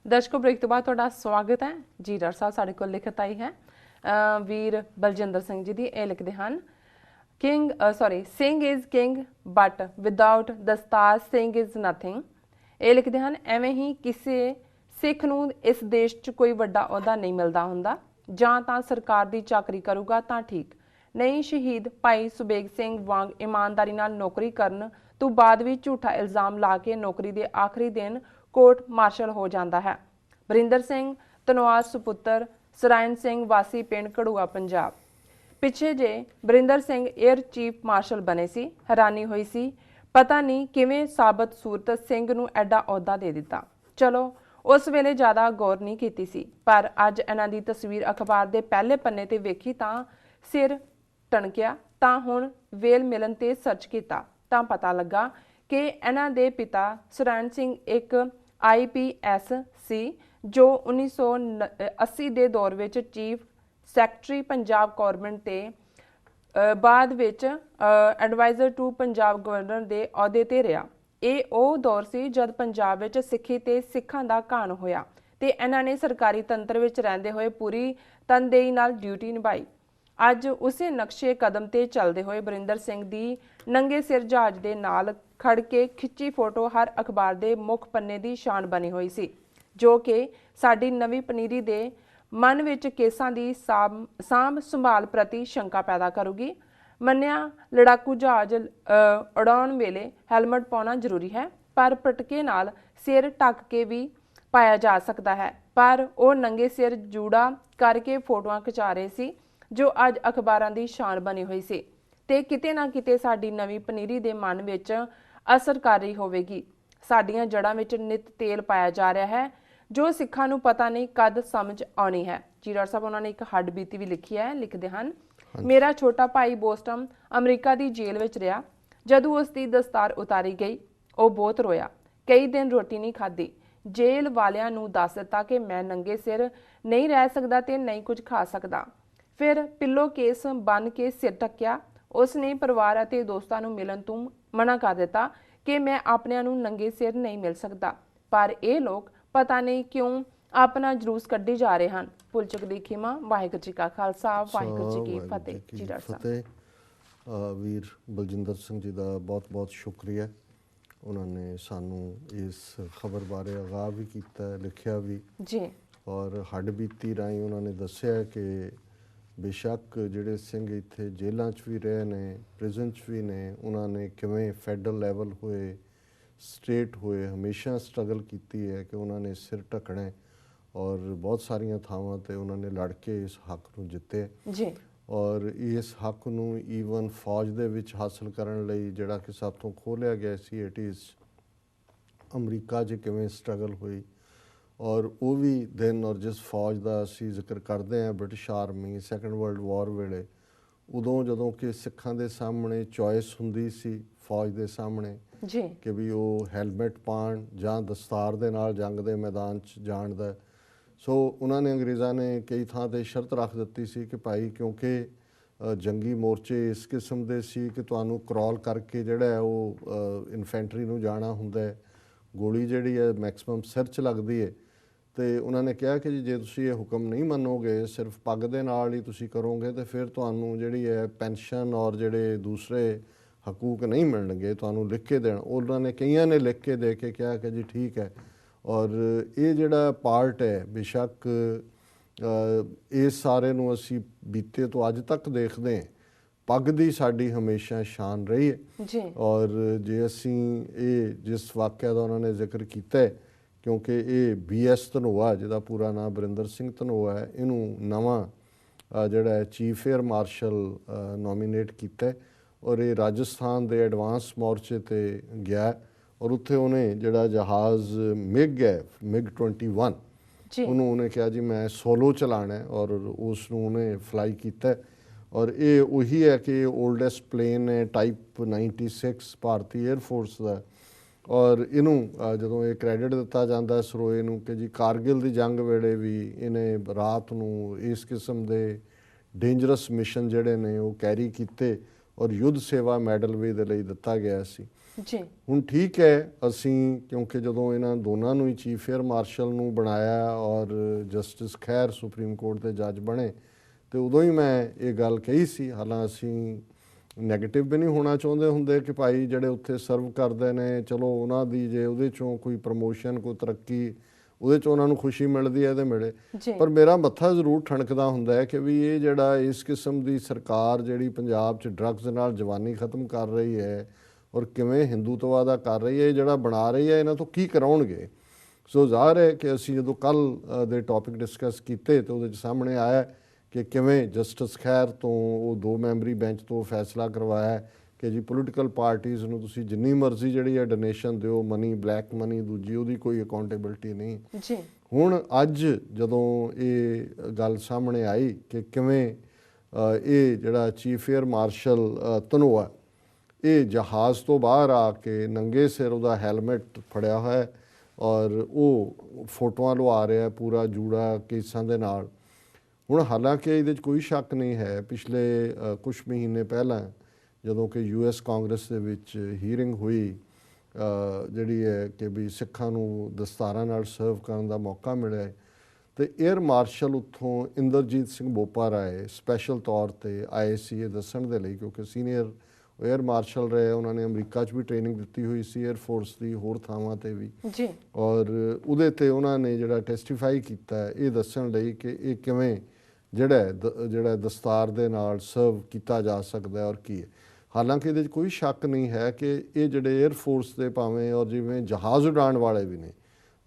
दर्शकों ब्रेक तो बाद तुहाडा स्वागत है जी। डॉक्टर साहब साडे कोल लिखत आई है वीर बलजिंदर सिंह जी दी। ये लिखते हैं Singh is king but without dastar Singh is nothing. ये लिखते हैं एवें ही किसी सिख नूं इस देश च कोई वड्डा अहुदा नहीं मिलता हुंदा, जां तां सरकार दी चाकरी करूगा तां ठीक नहीं। शहीद भाई सुबेग सिंह वांग ईमानदारी नाल नौकरी करन तो बाद भी झूठा इल्ज़ाम ला के नौकरी के आखिरी दिन कोर्ट मार्शल हो जाता है। बरिंदर सिंह धनोआ सुपुत्र सरायन सिंह वासी पिंड घड़ूआ पंजाब। पिछे जे Barinder Singh air chief marshal बने सी, हैरानी हुई सी पता नहीं किवें साबत सूरत सिंह नूं एडा अहुदा दे दिता। चलो उस वेले ज़्यादा गौर नहीं कीती सी, पर अज इन्हां दी तस्वीर अखबार दे पहले पन्ने ते वेखी तां सिर टणकिया, तां हुण वेल मिलन ते सर्च कीता तां पता लगा कि इन्हां दे पिता सरायन सिंह एक IPS सी जो 1980 के दौर में चीफ सैकटरी पंजाब गौरमेंट ते बाद विच एडवाइजर टू पंजाब गवर्नर के अहुदे ते रहा। ये वो दौर सी जद पंजाब विच सिੱਖੀ ते सिखां दा घाण होया ते इन्हां ने सरकारी तंत्र विच रहिंदे होए पूरी तनदेही नाल ड्यूटी निभाई। अज उसे नक्शे कदम ते चलते हुए बरिंदर सिंह दी नंगे सिर जहाज दे नाल खड़ के खिच्ची फोटो हर अखबार के मुख पन्ने की शान बनी हुई सी, जो कि साडी नवीं पनीरी दे मन विच केसां दी सांभ संभाल प्रति शंका पैदा करूगी। मन्निया लड़ाकू जहाज उड़ाउण वेले हैलमेट पाउणा जरूरी है, पर पटके नाल सिर ढक के भी पाया जा सकता है, पर वो नंगे सिर जूड़ा करके फोटोआं खिचा रहे सी जो अज अखबारां दी शान बनी हुई सी ते किते ना किते साडी नवीं पनीरी दे मन विच असर कर रही होवेगी। साडियां जड़ां विच नित तेल पाया जा रहा है जो सिखां नूं पता नहीं कद समझ आनी है जी। डॉक्टर साहब उन्होंने एक हड्ड बीती भी लिखी है। लिखते हैं मेरा छोटा भाई बोस्टन अमरीका की जेल विच रहा, जदों उसकी दस्तार उतारी गई वो बहुत रोया, कई दिन रोटी नहीं खाधी। जेल वालियां नूं दस दिता कि मैं नंगे सिर नहीं रह सकदा ते नहीं कुछ खा सकदा। फिर पिलो केस बन के सिर ढकिया। उसने परिवार और दोस्तों नूं मिलन तो मना कर दिता कि मैं अपनिਆਂ नूं नंगे सिर नहीं मिल सकता, पर ये लोग पता नहीं क्यों अपना जुलूस कड्ढी जा रहे हैं। भुल चुक दी खिमा। वाहिगुरू जी का खालसा वाहिगुरू जी की फतेह जी। डॉक्टर साहब वीर बलजिंदर सिंह जी का बहुत बहुत शुक्रिया। उन्होंने सानू इस खबर बारे आगाह भी किया, लिखिया भी जी, और हड्ड बीती राही उन्होंने दसिया कि बेशक जिहड़े सिंह इत्थे जेलों च भी रहे ने, प्रिजन च भी ने, उन्होंने किवें फैडरल लैवल होए, स्टेट होए, हमेशा स्ट्रगल की है कि उन्होंने सिर ढकना है और बहुत सारिया थावां ते उन्होंने लड़ के इस हक नूं जिते जी। और इस हक नूं ईवन फौज दे विच हासिल करन लई जिहड़ा कि सब तो खोलिया गया सी, इट इज़ अमरीका च किवें स्ट्रगल हुई और वो भी दिन और जिस फौज का असी जिक्र करते हैं British army second world war वेले उदों जदों कि सिखां दे सामने चॉइस हुंदी सी फौज के सामने जी कि भी वो हैलमेट पाण जां दस्तार दे नाल जंग दे मैदान च जाण दा। सो उन्होंने अंग्रेज़ों ने कई थां ते शर्त रख दी सी कि भाई क्योंकि जंगी मोर्चे इस किस्म दे सी कि तुहानूं क्रॉल करके जिहड़ा है वो इन्फेंट्री नूं जाना हुंदा है, गोली जिहड़ी है मैक्सिमम सिर च लगदी है। तो उन्होंने कहा कि जी जे तुसीं ये हुक्म नहीं मनोगे, सिर्फ पग दे नाल ही तुसीं करोगे तो फिर तुहानूं जिहड़ी है पेंशन और जिहड़े दूसरे हकूक नहीं मिलणगे, तुहानूं लिख के देण। उन्होंने कईयां ने लिख के दे के कहा कि जी ठीक है। और ये जिहड़ा पार्ट है बेशक इस सारे नूं असीं बीते तो अज तक देखते हैं, पग दी साडी हमेशा शान रही है जी। और जे असीं ये जिस वाक़या का उन्होंने जिक्र किया है क्योंकि ये BS धनोआ जिहदा पूरा नाम बरिंदर सिंह धनोआ है, इनू नवा जिहड़ा है चीफ एयर मार्शल नॉमीनेट किया और ये राजस्थान के एडवांस मोर्चे ते गया और उत्थे उन्हें जिहड़ा जहाज़ मिग है MiG-21 उन्होंने उन्हें कहा जी मैं सोलो चलाना है और उसनूं उन्हें फ्लाई किया और ये वही है कि ओल्डेस्ट प्लेन है टाइप 96 भारतीय एयरफोर्स का और इनू जदों ये क्रैडिट दिता जाता सरोए नूं कि जी कारगिल की जंग वेले भी इन्हें रात नूं इस किस्म के डेंजरस मिशन जिहड़े ने वो कैरी किए और युद्ध सेवा मैडल भी दे लई दिता गया सी। ਜੀ ਹੁਣ ਠੀਕ ਹੈ, ਅਸੀਂ ਕਿਉਂਕਿ ਜਦੋਂ ਇਹਨਾਂ ਦੋਨਾਂ ਨੂੰ ਹੀ ਚੀਫ ਏਅਰ ਮਾਰਸ਼ਲ ਨੂੰ ਬਣਾਇਆ ਔਰ ਜਸਟਿਸ ਖੈਰ ਸੁਪਰੀਮ ਕੋਰਟ ਦੇ ਜੱਜ ਬਣੇ, ਤੇ ਉਦੋਂ ਹੀ ਮੈਂ ਇਹ ਗੱਲ ਕਹੀ ਸੀ। ਹਾਲਾਂ ਅਸੀਂ ਨੈਗੇਟਿਵ ਵੀ ਨਹੀਂ ਹੋਣਾ ਚਾਹੁੰਦੇ ਹੁੰਦੇ ਕਿ ਭਾਈ ਜਿਹੜੇ ਉੱਥੇ ਸਰਵ ਕਰਦੇ ਨੇ, ਚਲੋ ਉਹਨਾਂ ਦੀ ਜੇ ਉਹਦੇ ਚੋਂ ਕੋਈ ਪ੍ਰਮੋਸ਼ਨ, ਕੋਈ ਤਰੱਕੀ, ਉਹਦੇ 'ਚ ਉਹਨਾਂ ਨੂੰ ਖੁਸ਼ੀ ਮਿਲਦੀ ਹੈ ਤੇ ਮਿਲੇ। ਪਰ ਮੇਰਾ ਮੱਥਾ ਜ਼ਰੂਰ ਠਣਕਦਾ ਹੁੰਦਾ ਹੈ ਕਿ ਵੀ ਇਹ ਜਿਹੜਾ ਇਸ ਕਿਸਮ ਦੀ ਸਰਕਾਰ ਜਿਹੜੀ ਪੰਜਾਬ 'ਚ ਡਰੱਗਸ ਨਾਲ ਜਵਾਨੀ ਖਤਮ ਕਰ ਰਹੀ ਹੈ ਔਰ ਕਿਵੇਂ ਹਿੰਦੂਤਵਾ ਕਰ ਰਹੀ ਹੈ, ਜਿਹੜਾ ਬਣਾ ਰਹੀ ਹੈ, ਇਹਨਾਂ ਤੋਂ ਕੀ ਕਰਾਉਣਗੇ। ਸੋ ਜ਼ਾਹਰ ਹੈ ਕਿ ਅਸੀਂ ਜਦੋਂ ਕੱਲ੍ਹ ਦੇ ਟੌਪਿਕ ਡਿਸਕਸ ਕੀਤੇ ਤਾਂ ਉਹਦੇ 'ਚ ਸਾਹਮਣੇ ਆਇਆ ਕਿ ਕਿਵੇਂ ਜਸਟਿਸ ਖੈਰ ਤੋਂ ਉਹ 2 ਮੈਂਬਰੀ ਬੈਂਚ ਤੋਂ ਫੈਸਲਾ ਕਰਵਾਇਆ ਕਿ ਜੀ ਪੋਲੀਟੀਕਲ ਪਾਰਟੀਜ਼ ਨੂੰ ਤੁਸੀਂ ਜਿੰਨੀ ਮਰਜ਼ੀ ਜਿਹੜੀ ਹੈ ਡੋਨੇਸ਼ਨ ਦਿਓ, ਮਨੀ, ਬਲੈਕ ਮਨੀ, ਦੂਜੀ ਉਹਦੀ ਕੋਈ ਅਕਾਊਂਟੇਬਿਲਟੀ ਨਹੀਂ ਜੀ। ਹੁਣ ਅੱਜ ਜਦੋਂ ਇਹ ਗੱਲ ਸਾਹਮਣੇ ਆਈ ਕਿ ਕਿਵੇਂ ਇਹ ਜਿਹੜਾ ਚੀਫ ਏਅਰ ਮਾਰਸ਼ਲ ਧਨੋਆ ਇਹ ਜਹਾਜ਼ ਤੋਂ ਬਾਹਰ ਆ ਕੇ ਨੰਗੇ ਸਿਰ ਉਹਦਾ ਹੈਲਮਟ ਫੜਿਆ ਹੋਇਆ ਔਰ ਉਹ ਫੋਟੋਆਂ ਲਵਾ ਰਿਹਾ ਪੂਰਾ ਜੂੜਾ ਕੇਸਾਂ ਦੇ ਨਾਲ। ਹੁਣ ਹਾਲਾਂਕਿ ਇਹਦੇ 'ਚ ਕੋਈ ਸ਼ੱਕ ਨਹੀਂ ਹੈ, ਪਿਛਲੇ ਕੁਝ ਮਹੀਨੇ ਪਹਿਲਾਂ ਜਦੋਂ ਕਿ US ਕਾਂਗਰਸ ਦੇ ਵਿੱਚ ਹੀਅਰਿੰਗ ਹੋਈ ਜਿਹੜੀ ਹੈ ਕਿ ਵੀ ਸਿੱਖਾਂ ਨੂੰ ਦਸਤਾਰਾਂ ਨਾਲ ਸਰਵ ਕਰਨ ਦਾ ਮੌਕਾ ਮਿਲਿਆ, ਤੇ ਏਅਰ ਮਾਰਸ਼ਲ ਉੱਥੋਂ ਇੰਦਰਜੀਤ ਸਿੰਘ ਬੋਪਾ ਰਾਏ ਸਪੈਸ਼ਲ ਤੌਰ ਤੇ ਆਏ ਸੀ ਇਹ ਦੱਸਣ ਦੇ ਲਈ, ਕਿਉਂਕਿ ਸੀਨੀਅਰ ਏਅਰ ਮਾਰਸ਼ਲ ਰਹੇ, ਉਹਨਾਂ ਨੇ ਅਮਰੀਕਾ 'ਚ ਵੀ ਟ੍ਰੇਨਿੰਗ ਦਿੱਤੀ ਹੋਈ ਸੀ ਏਅਰ ਫੋਰਸ ਦੀ, ਹੋਰ ਥਾਵਾਂ 'ਤੇ ਵੀ ਜੀ, ਔਰ ਉਹਦੇ 'ਤੇ ਉਹਨਾਂ ਨੇ ਜਿਹੜਾ ਟੈਸਟੀਫਾਈ ਕੀਤਾ ਇਹ ਦੱਸਣ ਲਈ ਕਿ ਇਹ ਕਿਵੇਂ ਜਿਹੜਾ ਦਸਤਾਰ ਦੇ ਨਾਲ ਸਰਵ ਕੀਤਾ ਜਾ ਸਕਦਾ ਔਰ ਕੀ ਹੈ। ਹਾਲਾਂਕਿ ਇਹਦੇ 'ਚ ਕੋਈ ਸ਼ੱਕ ਨਹੀਂ ਹੈ ਕਿ ਇਹ ਜਿਹੜੇ ਏਅਰ ਫੋਰਸ ਦੇ ਭਾਵੇਂ ਔਰ ਜਿਵੇਂ ਜਹਾਜ਼ ਉਡਾਉਣ ਵਾਲੇ ਵੀ ਨੇ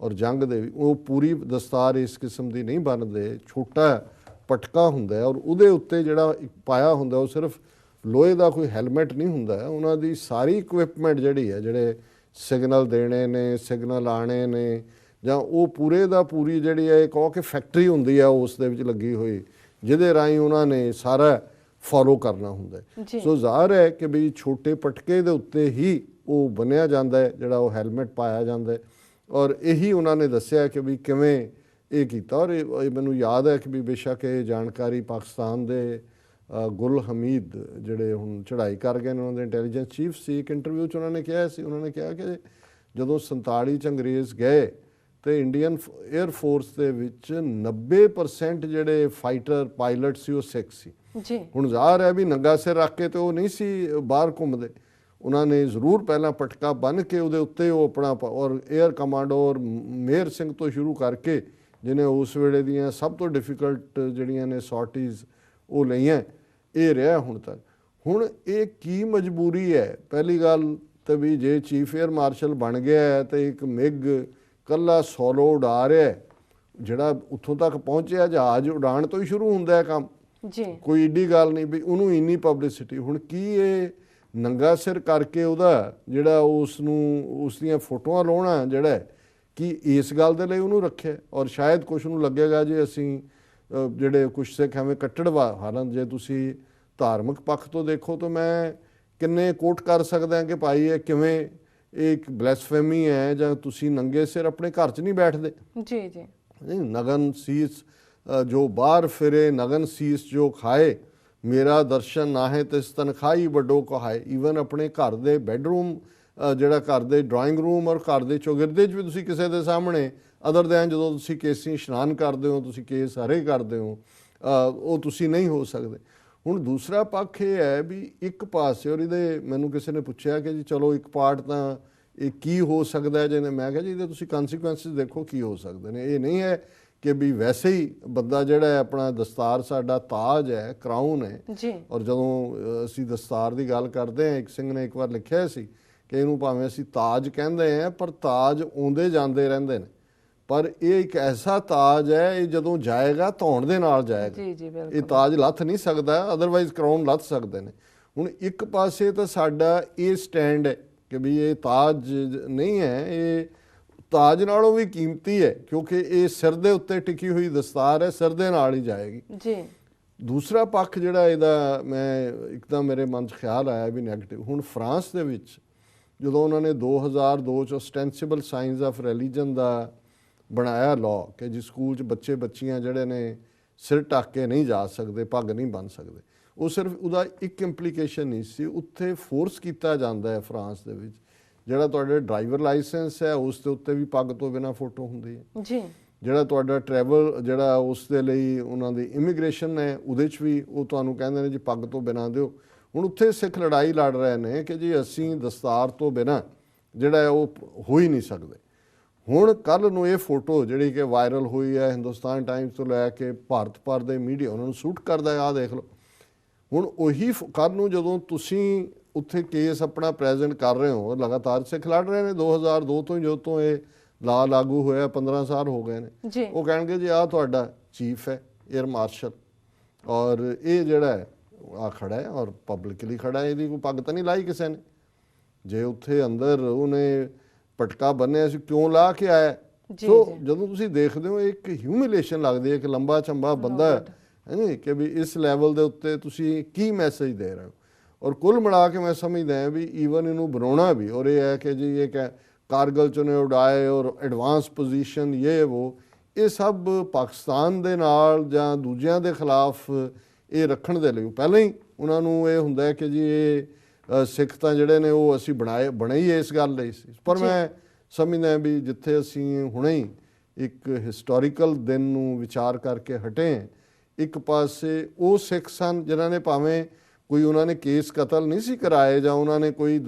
ਔਰ ਜੰਗ ਦੇ ਵੀ, ਉਹ ਪੂਰੀ ਦਸਤਾਰ ਇਸ ਕਿਸਮ ਦੀ ਨਹੀਂ ਬਣਦੇ, ਛੋਟਾ ਪਟਕਾ ਹੁੰਦਾ ਔਰ ਉਹਦੇ ਉੱਤੇ ਜਿਹੜਾ ਇੱਕ ਪਾਇਆ ਹੁੰਦਾ ਉਹ ਸਿਰਫ ਲੋਹੇ ਦਾ ਕੋਈ ਹੈਲਮਟ ਨਹੀਂ ਹੁੰਦਾ ਹੈ। ਉਹਨਾਂ ਦੀ ਸਾਰੀ ਇਕਵਿਪਮੈਂਟ ਜਿਹੜੀ ਹੈ, ਜਿਹੜੇ ਸਿਗਨਲ ਦੇਣੇ ਨੇ, ਸਿਗਨਲ ਆਣੇ ਨੇ, ਜਾਂ ਉਹ ਪੂਰੇ ਦਾ ਪੂਰੀ ਜਿਹੜੀ ਹੈ ਕਹੋ ਕਿ ਫੈਕਟਰੀ ਹੁੰਦੀ ਹੈ ਉਸ ਦੇ ਵਿੱਚ ਲੱਗੀ ਹੋਈ, ਜਿਹਦੇ ਰਾਹੀਂ ਉਹਨਾਂ ਨੇ ਸਾਰਾ ਫੋਲੋ ਕਰਨਾ ਹੁੰਦਾ ਹੈ। ਸੋ ਜ਼ਾਹਰ ਹੈ ਕਿ ਵੀ ਛੋਟੇ ਪਟਕੇ ਦੇ ਉੱਤੇ ਹੀ ਉਹ ਬੰਨਿਆ ਜਾਂਦਾ ਹੈ, ਜਿਹੜਾ ਉਹ ਹੈਲਮਟ ਪਾਇਆ ਜਾਂਦਾ ਹੈ, ਔਰ ਇਹੀ ਉਹਨਾਂ ਨੇ ਦੱਸਿਆ ਕਿ ਵੀ ਕਿਵੇਂ ਇਹ ਕੀਤਾ। ਔਰ ਇਹ ਮੈਨੂੰ ਯਾਦ ਹੈ ਕਿ ਵੀ ਬੇਸ਼ੱਕ ਇਹ ਜਾਣਕਾਰੀ ਪਾਕਿਸਤਾਨ ਦੇ ਗੁਲ ਹਮੀਦ ਜਿਹੜੇ ਹੁਣ ਚੜ੍ਹਾਈ ਕਰ ਗਏ ਨੇ, ਉਹਨਾਂ ਦੇ ਇੰਟੈਲੀਜੈਂਸ ਚੀਫ ਸੀ, ਇੱਕ ਇੰਟਰਵਿਊ 'ਚ ਉਹਨਾਂ ਨੇ ਕਿਹਾ ਸੀ, ਉਹਨਾਂ ਨੇ ਕਿਹਾ ਕਿ ਜਦੋਂ 47 'ਚ ਅੰਗਰੇਜ਼ ਗਏ ਤੇ ਇੰਡੀਅਨ ਏਅਰ ਫੋਰਸ ਦੇ ਵਿੱਚ 90% ਜਿਹੜੇ ਫਾਈਟਰ ਪਾਇਲਟ ਸੀ ਉਹ ਸਿੱਖ ਸੀ ਜੀ। ਹੁਣ ਜ਼ਾਹਰ ਹੈ ਵੀ ਨੰਗਾ ਸਿਰ ਰੱਖ ਕੇ ਤੇ ਉਹ ਨਹੀਂ ਸੀ ਬਾਹਰ ਘੁੰਮਦੇ, ਉਹਨਾਂ ਨੇ ਜ਼ਰੂਰ ਪਹਿਲਾਂ ਪਟਕਾ ਬੰਨ੍ਹ ਕੇ ਉਹਦੇ ਉੱਤੇ ਉਹ ਆਪਣਾ, ਔਰ ਏਅਰ ਕਮਾਂਡੋਰ ਮੇਹਰ ਸਿੰਘ ਤੋਂ ਸ਼ੁਰੂ ਕਰਕੇ ਜਿਹਨੇ ਉਸ ਵੇਲੇ ਦੀਆਂ ਸਭ ਤੋਂ ਡਿਫਿਕਲਟ ਜਿਹੜੀਆਂ ਨੇ ਸੌਰਟੀਜ਼ ਉਹ ਲਈਆਂ, ਇਹ ਰਿਹਾ ਹੁਣ ਤੱਕ। ਹੁਣ ਇਹ ਕੀ ਮਜਬੂਰੀ ਹੈ, ਪਹਿਲੀ ਗੱਲ ਤਾਂ ਵੀ ਜੇ ਚੀਫ ਏਅਰ ਮਾਰਸ਼ਲ ਬਣ ਗਿਆ ਹੈ ਤੇ ਇੱਕ ਮਿਗ ਕੱਲਾ ਸੋਲੋ ਉਡਾ ਰਿਹਾ, ਜਿਹੜਾ ਉੱਥੋਂ ਤੱਕ ਪਹੁੰਚਿਆ ਜਹਾਜ਼ ਉਡਾਣ ਤੋਂ ਹੀ ਸ਼ੁਰੂ ਹੁੰਦਾ ਹੈ ਕੰਮ ਜੀ, ਕੋਈ ਏਡੀ ਗੱਲ ਨਹੀਂ ਵੀ ਉਹਨੂੰ ਇੰਨੀ ਪਬਲਿਸਿਟੀ। ਹੁਣ ਕੀ ਇਹ ਨੰਗਾ ਸਿਰ ਕਰਕੇ ਉਹਦਾ ਜਿਹੜਾ ਉਸ ਨੂੰ ਉਸ ਦੀਆਂ ਫੋਟੋਆਂ ਲਾਉਣਾ ਜਿਹੜਾ ਕਿ ਇਸ ਗੱਲ ਦੇ ਲਈ ਉਹਨੂੰ ਰੱਖਿਆ, ਔਰ ਸ਼ਾਇਦ ਕੁਛ ਨੂੰ ਲੱਗੇਗਾ ਜੇ ਅਸੀਂ ਜਿਹੜੇ ਕੁਛ ਸਿੱਖ ਐਵੇਂ ਕੱਟੜਵਾ, ਹਾਲਾਂਕਿ ਜੇ ਤੁਸੀਂ ਧਾਰਮਿਕ ਪੱਖ ਤੋਂ ਦੇਖੋ ਤਾਂ ਮੈਂ ਕਿੰਨੇ ਕੋਟ ਕਰ ਸਕਦਾ ਕਿ ਭਾਈ ਇਹ ਕਿਵੇਂ ਇਹ ਇੱਕ ਬਲੈਸਫੇਮੀ ਹੈ, ਜਾਂ ਤੁਸੀਂ ਨੰਗੇ ਸਿਰ ਆਪਣੇ ਘਰ 'ਚ ਨਹੀਂ ਬੈਠਦੇ। ਜੀ ਜੀ, ਨਗਨ ਸੀਸ ਜੋ ਬਾਹਰ ਫਿਰੇ, ਨਗਨ ਸੀਸ ਜੋ ਖਾਏ, ਮੇਰਾ ਦਰਸ਼ਨ ਨਾਹੇ ਤਿਸ ਤਨਖਾਹੀ ਵੱਡੋ ਕਹਾਏ। ਈਵਨ ਆਪਣੇ ਘਰ ਦੇ ਬੈਡਰੂਮ, ਜਿਹੜਾ ਘਰ ਦੇ ਡਰਾਇੰਗ ਰੂਮ ਔਰ ਘਰ ਦੇ ਚੌਗਿਰਦੇ 'ਚ ਵੀ ਤੁਸੀਂ ਕਿਸੇ ਦੇ ਸਾਹਮਣੇ ਅਦਰ ਦੈਨ ਜਦੋਂ ਤੁਸੀਂ ਕੇਸੀ ਇਸ਼ਨਾਨ ਕਰਦੇ ਹੋ, ਤੁਸੀਂ ਕੇਸ ਹਰੇ ਕਰਦੇ ਹੋ, ਉਹ ਤੁਸੀਂ ਨਹੀਂ ਹੋ ਸਕਦੇ। ਹੁਣ ਦੂਸਰਾ ਪੱਖ ਇਹ ਹੈ ਵੀ ਇੱਕ ਪਾਸੇ, ਔਰ ਇਹਦੇ ਮੈਨੂੰ ਕਿਸੇ ਨੇ ਪੁੱਛਿਆ ਕਿ ਜੀ ਚਲੋ ਇੱਕ ਪਾਰਟ ਤਾਂ ਇਹ ਕੀ ਹੋ ਸਕਦਾ, ਜਿਹਨੇ ਮੈਂ ਕਿਹਾ ਜੀ ਇਹਦੇ ਤੁਸੀਂ ਕਨਸੀਕੁਐਂਸਿਸ ਦੇਖੋ ਕੀ ਹੋ ਸਕਦੇ ਨੇ। ਇਹ ਨਹੀਂ ਹੈ ਕਿ ਵੀ ਵੈਸੇ ਹੀ ਬੰਦਾ ਜਿਹੜਾ ਹੈ ਆਪਣਾ ਦਸਤਾਰ ਸਾਡਾ ਤਾਜ ਹੈ, ਕਰਾਊਨ ਹੈ ਜੀ। ਔਰ ਜਦੋਂ ਅਸੀਂ ਦਸਤਾਰ ਦੀ ਗੱਲ ਕਰਦੇ ਹਾਂ, ਇੱਕ ਸਿੰਘ ਨੇ ਇੱਕ ਵਾਰ ਲਿਖਿਆ ਸੀ ਕਿ ਇਹਨੂੰ ਭਾਵੇਂ ਅਸੀਂ ਤਾਜ ਕਹਿੰਦੇ ਹਾਂ ਪਰ ਤਾਜ ਆਉਂਦੇ ਜਾਂਦੇ ਰਹਿੰਦੇ ਨੇ, ਪਰ ਇਹ ਇੱਕ ਐਸਾ ਤਾਜ ਹੈ ਇਹ ਜਦੋਂ ਜਾਏਗਾ ਧੌਣ ਦੇ ਨਾਲ ਜਾਏਗਾ। ਜੀ ਜੀ, ਬਿਲਕੁਲ। ਇਹ ਤਾਜ ਲੱਥ ਨਹੀਂ ਸਕਦਾ, ਅਦਰਵਾਈਜ਼ ਕਰਾਊਨ ਲੱਥ ਸਕਦੇ ਨੇ। ਹੁਣ ਇੱਕ ਪਾਸੇ ਤਾਂ ਸਾਡਾ ਇਹ ਸਟੈਂਡ ਹੈ ਕਿ ਵੀ ਇਹ ਤਾਜ ਨਹੀਂ ਹੈ, ਇਹ ਤਾਜ ਨਾਲੋਂ ਵੀ ਕੀਮਤੀ ਹੈ, ਕਿਉਂਕਿ ਇਹ ਸਿਰ ਦੇ ਉੱਤੇ ਟਿਕੀ ਹੋਈ ਦਸਤਾਰ ਹੈ, ਸਿਰ ਦੇ ਨਾਲ ਹੀ ਜਾਏਗੀ ਜੀ। ਦੂਸਰਾ ਪੱਖ ਜਿਹੜਾ ਇਹਦਾ ਮੈਂ ਇੱਕਦਮ ਮੇਰੇ ਮਨ 'ਚ ਖਿਆਲ ਆਇਆ ਵੀ ਨੈਗੇਟਿਵ, ਹੁਣ ਫਰਾਂਸ ਦੇ ਵਿੱਚ ਜਦੋਂ ਉਹਨਾਂ ਨੇ 2002 'ਚ ਸਟੈਂਸੀਬਲ ਸਾਇੰਸ ਆਫ ਰਿਲੀਜਨ ਦਾ ਬਣਾਇਆ ਲਾਅ ਕਿ ਜਿਸ ਸਕੂਲ 'ਚ ਬੱਚੇ ਬੱਚੀਆਂ ਜਿਹੜੇ ਨੇ ਸਿਰ ਢੱਕ ਕੇ ਨਹੀਂ ਜਾ ਸਕਦੇ, ਪੱਗ ਨਹੀਂ ਬੰਨ੍ਹ ਸਕਦੇ, ਉਹ ਸਿਰਫ ਉਹਦਾ ਇੱਕ ਇੰਪਲੀਕੇਸ਼ਨ ਨਹੀਂ ਸੀ, ਉੱਥੇ ਫੋਰਸ ਕੀਤਾ ਜਾਂਦਾ ਹੈ ਫਰਾਂਸ ਦੇ ਵਿੱਚ ਜਿਹੜਾ ਤੁਹਾਡੇ ਡਰਾਈਵਰ ਲਾਇਸੈਂਸ ਹੈ ਉਸ ਦੇ ਉੱਤੇ ਵੀ ਪੱਗ ਤੋਂ ਬਿਨਾਂ ਫੋਟੋ ਹੁੰਦੀ ਹੈ ਜੀ ਜਿਹੜਾ ਤੁਹਾਡਾ ਟਰੈਵਲ ਜਿਹੜਾ ਉਸ ਦੇ ਲਈ ਉਹਨਾਂ ਦੀ ਇਮੀਗ੍ਰੇਸ਼ਨ ਹੈ ਉਹਦੇ 'ਚ ਵੀ ਉਹ ਤੁਹਾਨੂੰ ਕਹਿੰਦੇ ਨੇ ਜੀ ਪੱਗ ਤੋਂ ਬਿਨਾਂ ਦਿਓ। ਹੁਣ ਉੱਥੇ ਸਿੱਖ ਲੜਾਈ ਲੜ ਰਹੇ ਨੇ ਕਿ ਜੀ ਅਸੀਂ ਦਸਤਾਰ ਤੋਂ ਬਿਨਾਂ ਜਿਹੜਾ ਹੈ ਉਹ ਹੋ ਹੀ ਨਹੀਂ ਸਕਦੇ। ਹੁਣ ਕੱਲ ਨੂੰ ਇਹ ਫੋਟੋ ਜਿਹੜੀ ਕਿ ਵਾਇਰਲ ਹੋਈ ਹੈ ਹਿੰਦੁਸਤਾਨ ਟਾਈਮਸ ਤੋਂ ਲੈ ਕੇ ਭਾਰਤ ਭਰ ਦੇ ਮੀਡੀਆ ਉਹਨਾਂ ਨੂੰ ਸੂਟ ਕਰਦਾ, ਆਹ ਦੇਖ ਲਓ। ਹੁਣ ਉਹੀ ਕੱਲ ਨੂੰ ਜਦੋਂ ਤੁਸੀਂ ਉੱਥੇ ਕੇਸ ਆਪਣਾ ਪ੍ਰੈਜ਼ੈਂਟ ਕਰ ਰਹੇ ਹੋ, ਲਗਾਤਾਰ ਸਿੱਖ ਲੜ ਰਹੇ ਨੇ 2002 ਤੋਂ ਜਦੋਂ ਤੋਂ ਇਹ ਲਾ ਲਾਗੂ ਹੋਇਆ 15 ਸਾਲ ਹੋ ਗਏ ਨੇ। ਉਹ ਕਹਿਣਗੇ ਜੀ ਆਹ ਤੁਹਾਡਾ ਚੀਫ ਹੈ 에ਅਰ ਮਾਰਸ਼ਲ ਔਰ ਇਹ ਜਿਹੜਾ ਹੈ ਆ ਖੜਾ ਹੈ ਔਰ ਪਬਲਿਕਲੀ ਖੜਾ ਹੈ, ਇਹਦੀ ਕੋਈ ਪੱਗ ਤਾਂ ਨਹੀਂ ਲਾਈ ਕਿਸੇ ਨੇ। ਜੇ ਉੱਥੇ ਅੰਦਰ ਉਹਨੇ ਪਟਕਾ ਬੰਨਿਆ ਸੀ ਕਿਉਂ ਲਾ ਕੇ ਆਇਆ। ਸੋ ਜਦੋਂ ਤੁਸੀਂ ਦੇਖਦੇ ਹੋ ਇੱਕ ਹਿਊਮਿਲੇਸ਼ਨ ਲੱਗਦੀ ਹੈ, ਇੱਕ ਲੰਬਾ ਚੰਬਾ ਬੰਦਾ ਹੈ ਨੀ ਕਿ ਵੀ ਇਸ ਲੈਵਲ ਦੇ ਉੱਤੇ ਤੁਸੀਂ ਕੀ ਮੈਸੇਜ ਦੇ ਰਹੇ ਹੋ। ਔਰ ਕੁੱਲ ਮਿਲਾ ਕੇ ਮੈਂ ਸਮਝਦਾ ਹਾਂ ਵੀ ਈਵਨ ਇਹਨੂੰ ਬਣਾਉਣਾ ਵੀ ਔਰ ਇਹ ਹੈ ਕਿ ਜੀ ਇਹ ਕਾਰਗਲ 'ਚ ਨੇ ਉਡਾਏ ਔਰ ਐਡਵਾਂਸ ਪੋਜੀਸ਼ਨ ਇਹ ਸਭ ਪਾਕਿਸਤਾਨ ਦੇ ਨਾਲ ਜਾਂ ਦੂਜਿਆਂ ਦੇ ਖਿਲਾਫ ਇਹ ਰੱਖਣ ਦੇ ਲਈ ਪਹਿਲਾਂ ਹੀ ਉਹਨਾਂ ਨੂੰ ਇਹ ਹੁੰਦਾ ਹੈ ਕਿ ਜੀ ਇਹ ਸਿੱਖ ਤਾਂ ਜਿਹੜੇ ਨੇ ਉਹ ਅਸੀਂ ਬਣੇ ਹੀ ਇਸ ਗੱਲ ਲਈ ਸੀ। ਪਰ ਮੈਂ ਸਮਝਦਾ ਵੀ ਜਿੱਥੇ ਅਸੀਂ ਹੁਣੇ ਹੀ ਇੱਕ ਹਿਸਟੋਰੀਕਲ ਦਿਨ ਨੂੰ ਵਿਚਾਰ ਕਰਕੇ ਹਟੇ, ਇੱਕ ਪਾਸੇ ਉਹ ਸਿੱਖ ਸਨ ਜਿਨ੍ਹਾਂ ਨੇ ਭਾਵੇਂ ਕੋਈ ਉਹਨਾਂ ਨੇ ਕੇਸ ਕਤਲ ਨਹੀਂ ਸੀ ਕਰਾਏ ਜਾਂ ਉਹਨਾਂ ਨੇ ਕੋਈ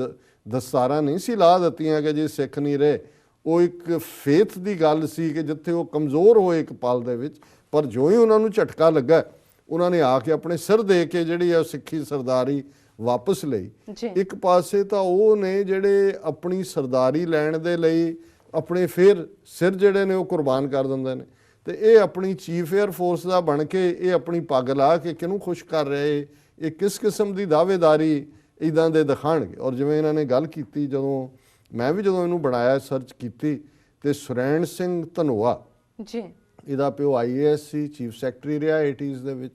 ਦਸਤਾਰਾਂ ਨਹੀਂ ਸੀ ਲਾ ਦਿੱਤੀਆਂ ਕਿ ਜੀ ਸਿੱਖ ਨਹੀਂ ਰਹੇ, ਉਹ ਇੱਕ ਫੇਥ ਦੀ ਗੱਲ ਸੀ ਕਿ ਜਿੱਥੇ ਉਹ ਕਮਜ਼ੋਰ ਹੋਏ ਇੱਕ ਪਲ ਦੇ ਵਿੱਚ, ਪਰ ਜੋ ਹੀ ਉਹਨਾਂ ਨੂੰ ਝਟਕਾ ਲੱਗਾ ਉਹਨਾਂ ਨੇ ਆ ਕੇ ਆਪਣੇ ਸਿਰ ਦੇ ਕੇ ਜਿਹੜੀ ਆ ਸਿੱਖੀ ਸਰਦਾਰੀ ਵਾਪਸ ਲਈ। ਇੱਕ ਪਾਸੇ ਤਾਂ ਉਹ ਨੇ ਜਿਹੜੇ ਆਪਣੀ ਸਰਦਾਰੀ ਲੈਣ ਦੇ ਲਈ ਆਪਣੇ ਫਿਰ ਸਿਰ ਜਿਹੜੇ ਨੇ ਉਹ ਕੁਰਬਾਨ ਕਰ ਦਿੰਦੇ ਨੇ, ਤੇ ਇਹ ਆਪਣੀ ਚੀਫ 에ਅਰ ਫੋਰਸ ਦਾ ਬਣ ਕੇ ਇਹ ਆਪਣੀ ਪੱਗ ਲਾ ਕੇ ਕਿਹਨੂੰ ਖੁਸ਼ ਕਰ ਰਹੇ, ਇਹ ਕਿਸ ਕਿਸਮ ਦੀ ਦਾਅਵੇਦਾਰੀ ਇੱਦਾਂ ਦੇ ਦਿਖਾਣਗੇ। ਔਰ ਜਿਵੇਂ ਇਹਨਾਂ ਨੇ ਗੱਲ ਕੀਤੀ, ਜਦੋਂ ਮੈਂ ਵੀ ਜਦੋਂ ਇਹਨੂੰ ਬਣਾਇਆ ਸਰਚ ਕੀਤੀ ਤੇ ਸੁਰੈਣ ਸਿੰਘ ਧਨੋਆ ਜੀ ਇਹਦਾ ਪਿਓ IAS ਸੀ, ਚੀਫ ਸੈਕਟਰੀ ਰਿਹਾ 80s ਦੇ ਵਿੱਚ,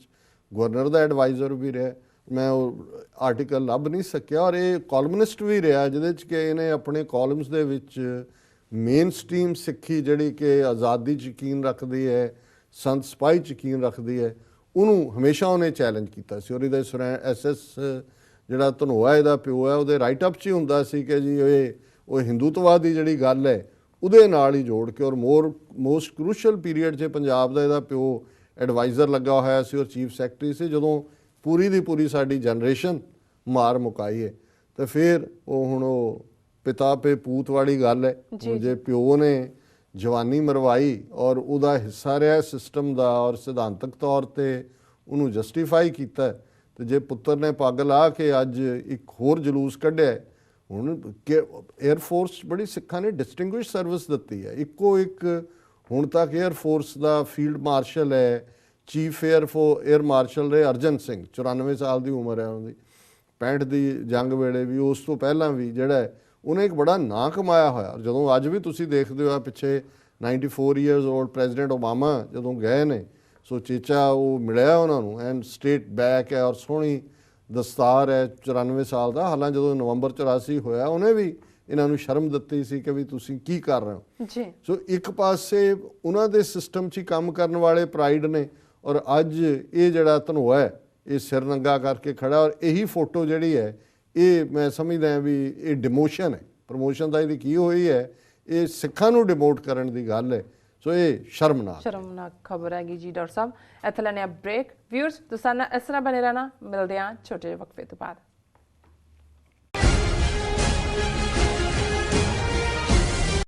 ਗਵਰਨਰ ਦਾ ਐਡਵਾਈਜ਼ਰ ਵੀ ਰਿਹਾ। ਮੈਂ ਉਹ ਆਰਟੀਕਲ ਲੱਭ ਨਹੀਂ ਸਕਿਆ ਔਰ ਇਹ ਕਾਲਮਨਿਸਟ ਵੀ ਰਿਹਾ ਜਿਹਦੇ 'ਚ ਕਿ ਇਹਨੇ ਆਪਣੇ ਕਾਲਮਸ ਦੇ ਵਿੱਚ ਮੇਨ ਸਟ੍ਰੀਮ ਸਿੱਖੀ ਜਿਹੜੀ ਕਿ ਆਜ਼ਾਦੀ 'ਚ ਯਕੀਨ ਰੱਖਦੀ ਹੈ, ਸੰਤ ਸਿਪਾਹੀ 'ਚ ਯਕੀਨ ਰੱਖਦੀ ਹੈ, ਉਹਨੂੰ ਹਮੇਸ਼ਾ ਉਹਨੇ ਚੈਲੰਜ ਕੀਤਾ ਸੀ। ਔਰ ਇਹਦਾ SS ਜਿਹੜਾ ਧਨੋਆ ਇਹਦਾ ਪਿਓ ਹੈ ਉਹਦੇ ਰਾਈਟ ਅਪ 'ਚ ਹੀ ਹੁੰਦਾ ਸੀ ਕਿ ਜੀ ਉਹ ਹਿੰਦੂਤਵਾਦ ਦੀ ਜਿਹੜੀ ਗੱਲ ਹੈ ਉਹਦੇ ਨਾਲ ਹੀ ਜੋੜ ਕੇ। ਔਰ ਮੋਸਟ ਕਰੂਸ਼ਲ ਪੀਰੀਅਡ 'ਚ ਪੰਜਾਬ ਦਾ ਇਹਦਾ ਪਿਓ ਐਡਵਾਈਜ਼ਰ ਲੱਗਾ ਹੋਇਆ ਸੀ ਔਰ ਚੀਫ ਸੈਕਟਰੀ ਸੀ। ਜਦੋਂ ਪੂਰੀ ਦੀ ਪੂਰੀ ਸਾਡੀ ਜਨਰੇਸ਼ਨ ਮਾਰ ਮੁਕਾਈ ਹੈ ਤੇ ਫਿਰ ਉਹ ਹੁਣ ਉਹ ਪਿਤਾ ਪੇ ਪੂਤ ਵਾਲੀ ਗੱਲ ਹੈ। ਜੇ ਪਿਓ ਨੇ ਜਵਾਨੀ ਮਰਵਾਈ ਔਰ ਉਹਦਾ ਹਿੱਸਾ ਰਿਹਾ ਸਿਸਟਮ ਦਾ ਔਰ ਸਿਧਾਂਤਕ ਤੌਰ ਤੇ ਉਹਨੂੰ ਜਸਟੀਫਾਈ ਕੀਤਾ, ਤੇ ਜੇ ਪੁੱਤਰ ਨੇ ਪੱਗ ਲਾ ਕੇ ਅੱਜ ਇੱਕ ਹੋਰ ਜਲੂਸ ਕੱਢਿਆ। ਹੁਣ 에ਅਰ ਫੋਰਸ ਬੜੀ ਸਿੱਖਾਂ ਨੇ ਡਿਸਟਿੰਗੁਇਸ਼ ਸਰਵਿਸ ਦਿੱਤੀ ਹੈ। ਇੱਕੋ ਇੱਕ ਹੁਣ ਤੱਕ 에ਅਰ ਫੋਰਸ ਦਾ ਫੀਲਡ ਮਾਰਸ਼ਲ ਹੈ, ਚੀਫ 에ਅਰ ਮਾਰਸ਼ਲ ਰਹੇ ਅਰਜਨ ਸਿੰਘ, 94 ਸਾਲ ਦੀ ਉਮਰ ਹੈ ਉਹਦੀ, 65 ਦੀ ਜੰਗ ਵੇਲੇ ਵੀ, ਉਸ ਤੋਂ ਪਹਿਲਾਂ ਵੀ ਜਿਹੜਾ ਉਹਨੇ ਇੱਕ ਬੜਾ ਨਾਂ ਕਮਾਇਆ ਹੋਇਆ। ਜਦੋਂ ਅੱਜ ਵੀ ਤੁਸੀਂ ਦੇਖਦੇ ਹੋ ਪਿੱਛੇ 94 ਈਅਰਸ 올ਡ ਪ੍ਰੈਜ਼ੀਡੈਂਟ ਓਬਾਮਾ ਜਦੋਂ ਗਏ ਨੇ, ਸੋ ਚੇਚਾ ਉਹ ਮਿਲਿਆ ਉਹਨਾਂ ਨੂੰ ਐਂਡ ਸਟੇਟ ਬੈਕ ਹੈ ਔਰ ਸੋਹਣੀ ਦਸਤਾਰ ਹੈ 94 ਸਾਲ ਦਾ। ਹਾਲਾਂ ਜਦੋਂ ਨਵੰਬਰ 84 ਹੋਇਆ ਉਹਨੇ ਵੀ ਇਹਨਾਂ ਨੂੰ ਸ਼ਰਮ ਦਿੱਤੀ ਸੀ ਕਿ ਵੀ ਤੁਸੀਂ ਕੀ ਕਰ ਰਹੇ ਹੋ ਜੀ। ਸੋ ਇੱਕ ਪਾਸੇ ਉਹਨਾਂ ਦੇ ਸਿਸਟਮ 'ਚ ਹੀ ਕੰਮ ਕਰਨ ਵਾਲੇ ਪ੍ਰਾਈਡ ਨੇ ਔਰ ਅੱਜ ਇਹ ਜਿਹੜਾ ਧਨੋਆ ਹੈ ਇਹ ਸਿਰ ਨੰਗਾ ਕਰਕੇ ਖੜਾ। ਔਰ ਇਹੀ ਫੋਟੋ ਜਿਹੜੀ ਹੈ ਇਹ ਮੈਂ ਸਮਝਦਾ ਵੀ ਇਹ ਡਿਮੋਸ਼ਨ ਹੈ, ਪ੍ਰਮੋਸ਼ਨ ਦਾ ਇਹਦੀ ਕੀ ਹੋਈ ਹੈ, ਇਹ ਸਿੱਖਾਂ ਨੂੰ ਡਿਮੋਟ ਕਰਨ ਦੀ ਗੱਲ ਹੈ। ਸੋ ਇਹ ਸ਼ਰਮਨਾਕ ਖਬਰ ਹੈਗੀ ਜੀ। ਡਾਕਟਰ ਸਾਹਿਬ ਇੱਥੇ ਲੈਣੇ ਆ ਬ੍ਰੇਕ। ਵਿਊਅਰਸ ਤੁਸੀਂ ਇਸ ਤਰ੍ਹਾਂ ਬਣੇ ਰਹਿਣਾ, ਮਿਲਦੇ ਆ ਛੋਟੇ ਜਿਹੇ ਵਕਫੇ ਤੋਂ ਬਾਅਦ।